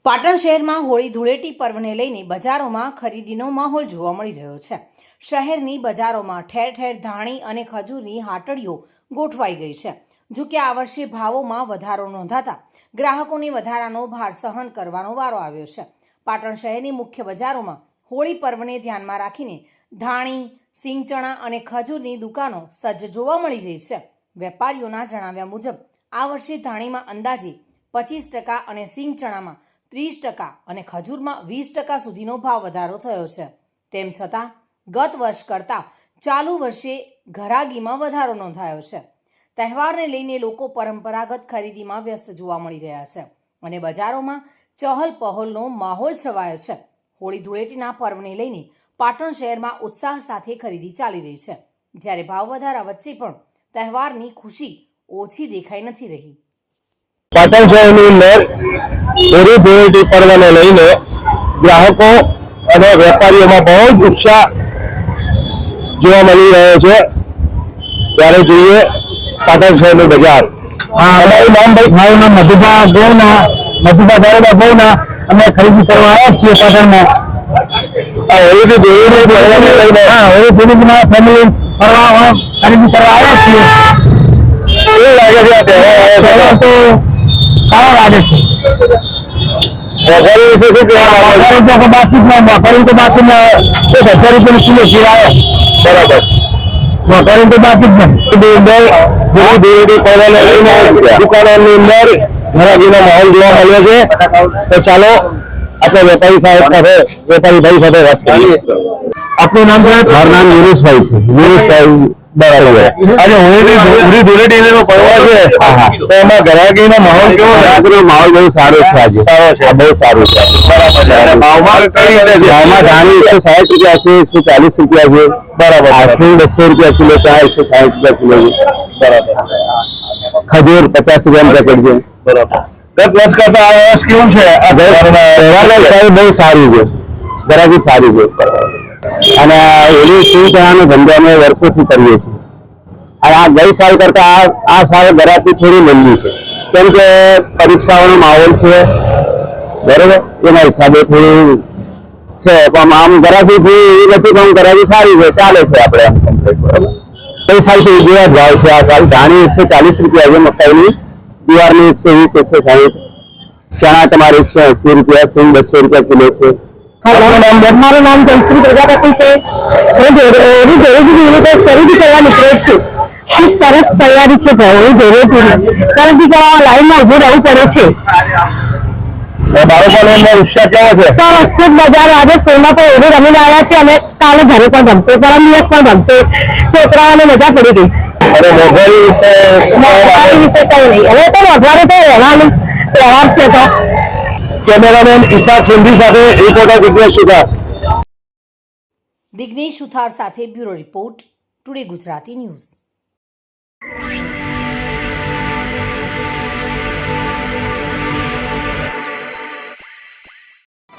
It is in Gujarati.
પાટણ શહેરમાં હોળી ધૂળેટી પર્વને લઈને બજારોમાં ખરીદીનો માહોલ જોવા મળી રહ્યો છે। શહેરની બજારોમાં ઠેર ઠેર ધાણી અને ખજૂરની હાટડીઓ ગોઠવાઈ ગઈ છે। જો કે આ વર્ષે ભાવોમાં વધારો નોંધાતા ગ્રાહકોને વધારાનો ભાર સહન કરવાનો વારો આવ્યો છે। પાટણ શહેરની મુખ્ય બજારોમાં હોળી પર્વને ધ્યાનમાં રાખીને ધાણી, સિંગચણા અને ખજૂરની દુકાનો સજ્જ જોવા મળી રહી છે। વેપારીઓના જણાવ્યા મુજબ આ વર્ષે ધાણીમાં અંદાજે 25% અને સિંગચણામાં 30% અને ખજૂરમાં 20% સુધીનો ભાવ વધારો થયો છે। તેમ છતાં ગત વર્ષ કરતાં ચાલુ વર્ષે ઘરાગીમાં વધારો નોંધાયો છે। તહેવારને લઈને લોકો પરંપરાગત ખરીદીમાં વ્યસ્ત જોવા મળી રહ્યા છે અને બજારોમાં ચહલ પહલનો માહોલ છવાયો છે। હોળી ધૂળેટીના પર્વને લઈને પાટણ શહેરમાં ઉત્સાહ સાથે ખરીદી ચાલી રહી છે, જ્યારે ભાવ વધારા વચ્ચે પણ તહેવારની ખુશી ઓછી દેખાઈ નથી રહી। પાટણ શહેરની અંદર હોળી ધૂળેટી પર્વને લઈને ગ્રાહકો અને વેપારીઓમાં બહુ જ ઉત્સાહ જોવા મળી રહ્યો છે। ત્યારે જોઈએ પાટણ શહેરનું બજાર। અમારું નામ ભાઈ, મારું નામ મધુભા દારોડા ગોના। અમે ખરીદી કરવા આવ્યા છીએ પાટણમાં। હોળી ધૂળેટી પર્વને લઈને હોળી ધૂળેટીમાં ફેમિલી ફરવા ખરીદી કરવા આવ્યા છીએ। કેવું લાગે છે આ તહેવાર? તો સારો લાગે છે। મોંઘવારી વિશે શું કહેવા માંગો છો? મોંઘવારી તો બાકી 1000 રૂપિયા કિલો સિવાય। બરાબર, મોંઘવારી તો બાકી જ નહીં। દુકાનોની અંદર ઘરાગીનો માહોલ જોવા મળ્યો છે। તો ચાલો આપણે વેપારી ભાઈ સાથે વાત કરીએ। આપનું નામ છે? મારું નામ યુનુસભાઈ છે। યુનુસભાઈ, બરાબર। અને હોળી ધૂળેટીનો પર્વ છે, તો એમાં ઘરાગીનો માહોલ કેવો? ઘરાગીનો માહોલ બહુ સારો છે। આજે બહુ સારું છે। બરાબર। ભાવમાં ધાણી 160 રૂપિયા છે, 140 રૂપિયા છે। બરાબર। 200 રૂપિયા કિલો, ચા 160 રૂપિયા કિલો છે। બરાબર। ખજૂર 50 રૂપિયા પેકેટ છે। બરાબર। ગત વર્ષ કરતા આ વર્ષ કેવું છે? તહેવારની બહુ સારું છે, ઘરાગી સારી છે। અને હોળી સિંગચણાનો ધંધો અમે વર્ષોથી કરીએ છીએ અને આ ગઈ સાલ કરતા આ સાલ ઘરાકી થોડી મંદી છે, કેમ કે પરીક્ષાઓનો માહોલ છે, બરોબર, એના હિસાબે થોડું છે। પણ આમ ઘરાકી એવી નથી, પણ ઘરાકી સારી છે, ચાલે છે આપણે આમ કમ્પ્લીટ। બરોબર। ગઈ સાલ છે જેવા ભાવ છે। આ સાલ ધાણી 140 રૂપિયા છે, મકાઈની દિવારની 120 160, ચણા તમારે 180 રૂપિયા, સિંગ 200 રૂપિયા કિલો છે। મારું નામ જયશ્રી પ્રજાપતિ છે। હું હોળી ધૂળેટી ખરીદી કરવા નીકળી છું। ખૂબ સરસ તૈયારી છે હોળી ધૂળેટીની, ખરીદી કરવા લાઈનમાં ઉભું રહેવું પડે છે। બાળકોનો અંદર ઉત્સાહ કેવો છે? સરસ, ખૂબ મજા આવે। આજે સ્કૂલમાં પણ હોળી રમીને આવ્યા છે અને કાલે ઘરે પણ રમશે, પરમ દિવસ પણ રમશે। છોકરાઓને મજા પડી ગઈ। અને મોંઘવારી વિશે કઈ નહીં, હવે તો મોંઘવારી તો રહેવાનું તહેવાર છે। તો કેમેરામેન ઈશાક સિંધી સાથે રિપોર્ટર દિગ્નેશ સુથાર। દિગ્નેશ સુથાર સાથે bureau report, today Gujarati news.